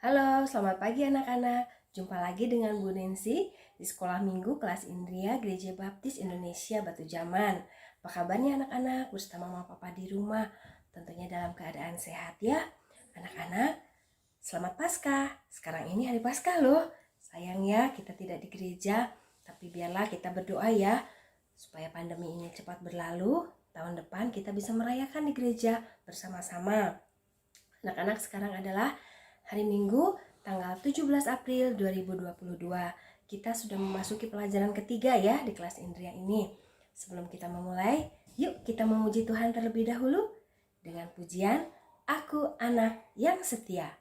Halo, selamat pagi anak-anak. Jumpa lagi dengan Bu Nancy di Sekolah Minggu Kelas Indria Gereja Baptis Indonesia Batu Jaman. Apa kabarnya anak-anak? Bersama mama papa di rumah. Tentunya dalam keadaan sehat ya. Anak-anak, selamat Paskah. Sekarang ini hari Paskah loh. Sayang ya kita tidak di gereja, tapi biarlah kita berdoa ya supaya pandemi ini cepat berlalu. Tahun depan kita bisa merayakan di gereja bersama-sama. Anak-anak, sekarang adalah hari Minggu tanggal 17 April 2022. Kita sudah memasuki pelajaran ketiga ya di kelas Indria ini. Sebelum kita memulai, yuk kita memuji Tuhan terlebih dahulu dengan pujian Aku Anak yang Setia.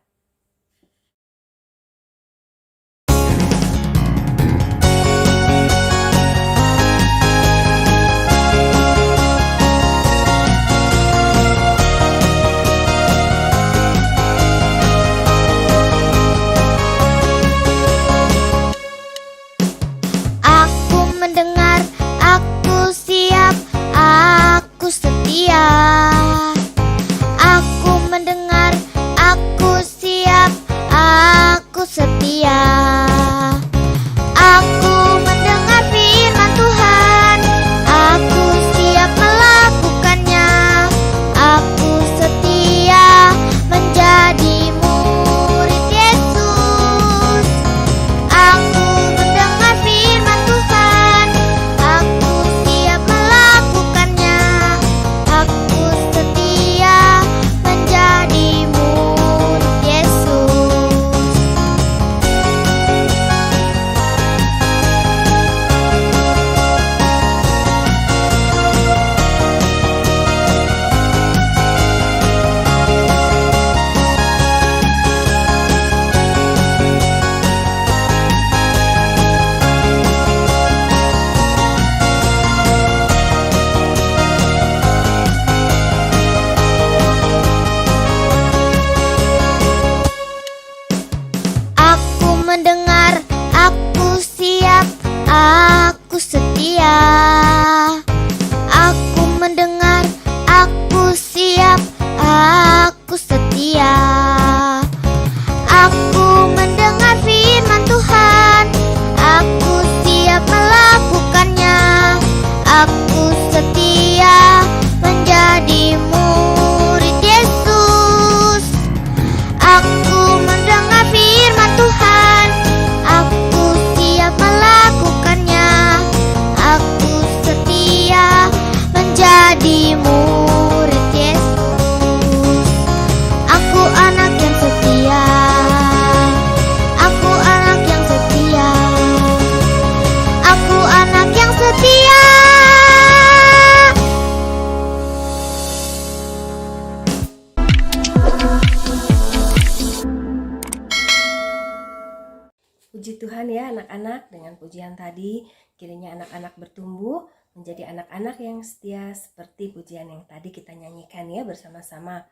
Puji Tuhan ya anak-anak, dengan pujian tadi kiranya anak-anak bertumbuh menjadi anak-anak yang setia seperti pujian yang tadi kita nyanyikan ya bersama-sama.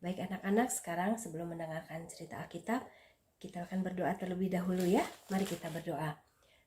Baik anak-anak, sekarang sebelum mendengarkan cerita Alkitab, kita akan berdoa terlebih dahulu ya. Mari kita berdoa.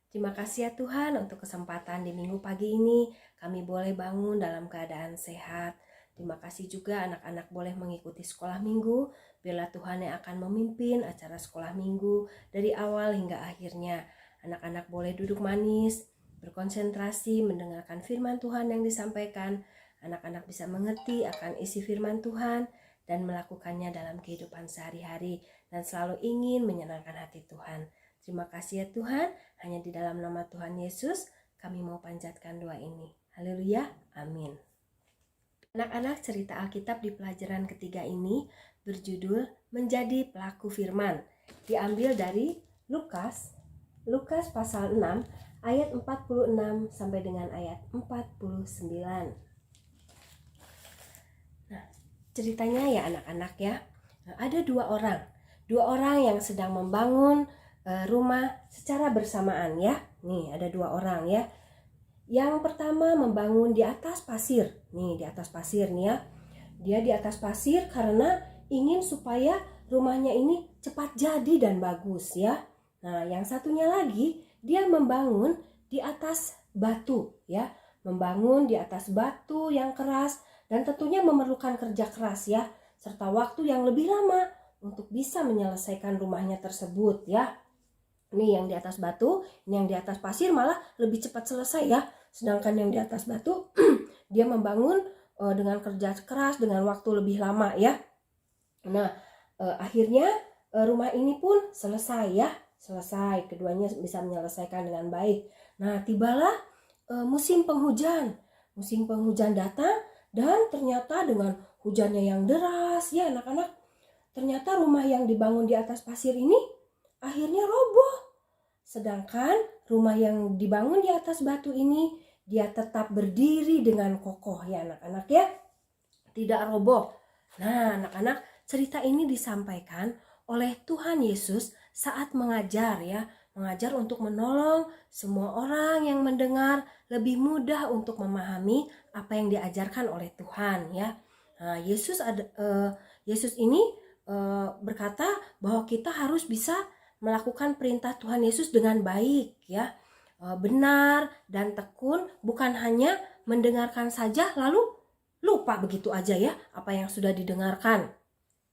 Terima kasih ya Tuhan untuk kesempatan di minggu pagi ini kami boleh bangun dalam keadaan sehat. Terima kasih juga anak-anak boleh mengikuti sekolah minggu. Biarlah Tuhan yang akan memimpin acara sekolah minggu dari awal hingga akhirnya. Anak-anak boleh duduk manis, berkonsentrasi, mendengarkan firman Tuhan yang disampaikan. Anak-anak bisa mengerti akan isi firman Tuhan dan melakukannya dalam kehidupan sehari-hari dan selalu ingin menyenangkan hati Tuhan. Terima kasih ya Tuhan, hanya di dalam nama Tuhan Yesus kami mau panjatkan doa ini. Haleluya, amin. Anak-anak, cerita Alkitab di pelajaran ketiga ini berjudul Menjadi Pelaku Firman. Diambil dari Lukas pasal 6 ayat 46 sampai dengan ayat 49. Nah, ceritanya ya anak-anak ya. Ada dua orang yang sedang membangun rumah secara bersamaan ya. Nih, ada dua orang ya. Yang pertama membangun di atas pasir. Nih, di atas pasir nih ya. Dia di atas pasir karena ingin supaya rumahnya ini cepat jadi dan bagus ya. Nah, yang satunya lagi dia membangun di atas batu ya. Membangun di atas batu yang keras dan tentunya memerlukan kerja keras ya, serta waktu yang lebih lama untuk bisa menyelesaikan rumahnya tersebut ya. Ini yang di atas batu, ini yang di atas pasir malah lebih cepat selesai ya. Sedangkan yang di atas batu dia membangun dengan kerja keras, dengan waktu lebih lama ya. Nah, akhirnya rumah ini pun selesai ya. Selesai, keduanya bisa menyelesaikan dengan baik. Nah, tibalah musim penghujan. Musim penghujan datang dan ternyata dengan hujannya yang deras ya anak-anak, ternyata rumah yang dibangun di atas pasir ini akhirnya roboh. Sedangkan rumah yang dibangun di atas batu ini dia tetap berdiri dengan kokoh ya anak-anak ya. Tidak roboh. Nah anak-anak, cerita ini disampaikan oleh Tuhan Yesus saat mengajar ya. Mengajar untuk menolong semua orang yang mendengar lebih mudah untuk memahami apa yang diajarkan oleh Tuhan ya. Nah, Yesus ini berkata bahwa kita harus bisa melakukan perintah Tuhan Yesus dengan baik ya, benar dan tekun, bukan hanya mendengarkan saja lalu lupa begitu aja ya apa yang sudah didengarkan.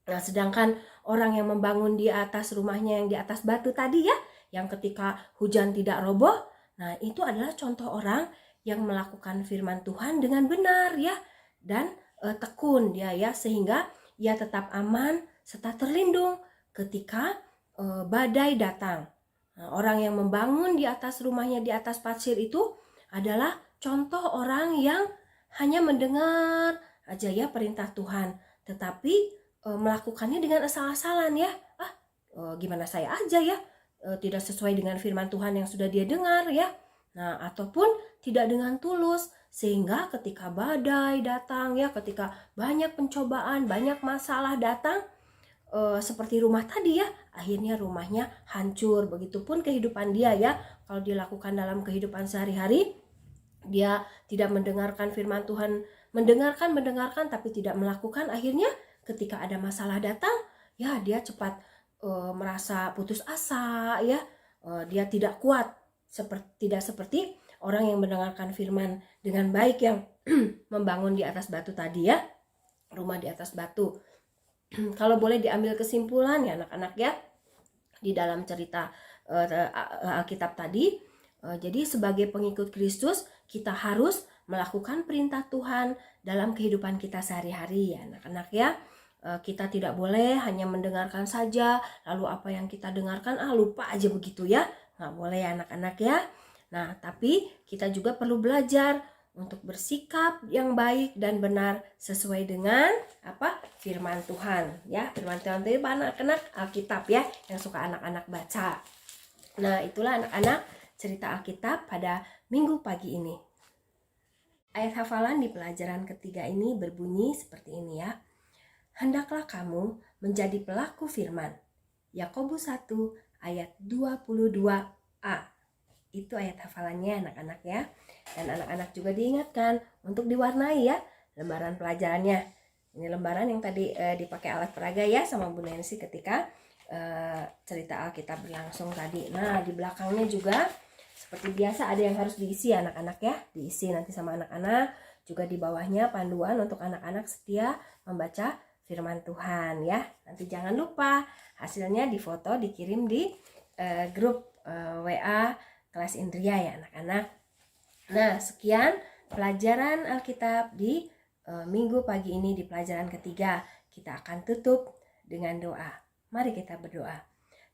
Nah, sedangkan orang yang membangun di atas rumahnya yang di atas batu tadi ya, yang ketika hujan tidak roboh, nah itu adalah contoh orang yang melakukan firman Tuhan dengan benar ya, dan tekun dia ya, sehingga ia tetap aman serta terlindung ketika badai datang. Nah, orang yang membangun di atas rumahnya di atas pasir itu adalah contoh orang yang hanya mendengar aja ya perintah Tuhan, tetapi melakukannya dengan asal-asalan ya. Gimana saya aja ya, tidak sesuai dengan firman Tuhan yang sudah dia dengar ya. Nah, ataupun tidak dengan tulus, sehingga ketika badai datang ya, ketika banyak pencobaan, banyak masalah datang, seperti rumah tadi ya, akhirnya rumahnya hancur. Begitupun kehidupan dia ya, kalau dilakukan dalam kehidupan sehari-hari, dia tidak mendengarkan firman Tuhan, mendengarkan tapi tidak melakukan, akhirnya ketika ada masalah datang ya dia cepat merasa putus asa ya, dia tidak kuat, tidak seperti orang yang mendengarkan firman dengan baik yang membangun di atas batu tadi ya, rumah di atas batu. Kalau boleh diambil kesimpulan ya anak-anak ya, di dalam cerita Alkitab tadi, jadi sebagai pengikut Kristus kita harus melakukan perintah Tuhan dalam kehidupan kita sehari-hari ya anak-anak ya. Kita tidak boleh hanya mendengarkan saja, lalu apa yang kita dengarkan lupa aja begitu ya, nggak boleh ya anak-anak ya. Nah tapi kita juga perlu belajar untuk bersikap yang baik dan benar sesuai dengan firman Tuhan ya. Firman Tuhan itu anak-anak Alkitab ya, yang suka anak-anak baca. Nah itulah anak-anak cerita Alkitab pada minggu pagi ini. Ayat hafalan di pelajaran ketiga ini berbunyi seperti ini ya. Hendaklah kamu menjadi pelaku firman. Yakobus 1 ayat 22a. Itu ayat hafalannya anak-anak ya. Dan anak-anak juga diingatkan untuk diwarnai ya lembaran pelajarannya. Ini lembaran yang tadi dipakai alat peraga ya sama Bu Nancy ketika cerita Alkitab berlangsung tadi. Nah di belakangnya juga seperti biasa ada yang harus diisi anak-anak ya. Diisi nanti sama anak-anak. Juga di bawahnya panduan untuk anak-anak setia membaca firman Tuhan ya. Nanti jangan lupa hasilnya difoto, dikirim di grup WA kelas Indria ya anak-anak. Nah sekian pelajaran Alkitab di minggu pagi ini di pelajaran ketiga. Kita akan tutup dengan doa. Mari kita berdoa.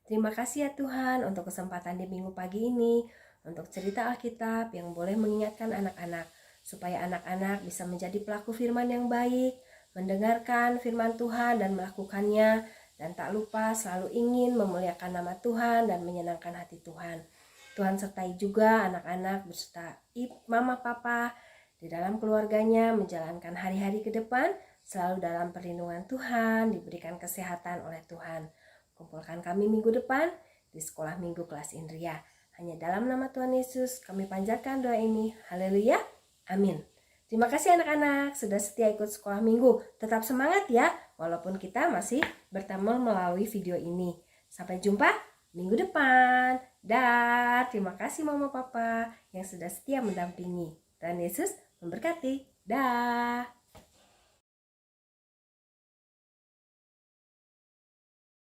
Terima kasih ya Tuhan untuk kesempatan di minggu pagi ini, untuk cerita Alkitab yang boleh mengingatkan anak-anak, supaya anak-anak bisa menjadi pelaku firman yang baik, mendengarkan firman Tuhan dan melakukannya, dan tak lupa selalu ingin memuliakan nama Tuhan dan menyenangkan hati Tuhan. Tuhan sertai juga anak-anak beserta mama papa di dalam keluarganya menjalankan hari-hari ke depan selalu dalam perlindungan Tuhan, diberikan kesehatan oleh Tuhan. Kumpulkan kami minggu depan di sekolah minggu kelas Indria. Hanya dalam nama Tuhan Yesus kami panjatkan doa ini. Haleluya. Amin. Terima kasih anak-anak sudah setia ikut sekolah minggu. Tetap semangat ya, walaupun kita masih bertemu melalui video ini. Sampai jumpa minggu depan. Dan terima kasih mama papa yang sudah setia mendampingi. Tuhan Yesus memberkati. Dah.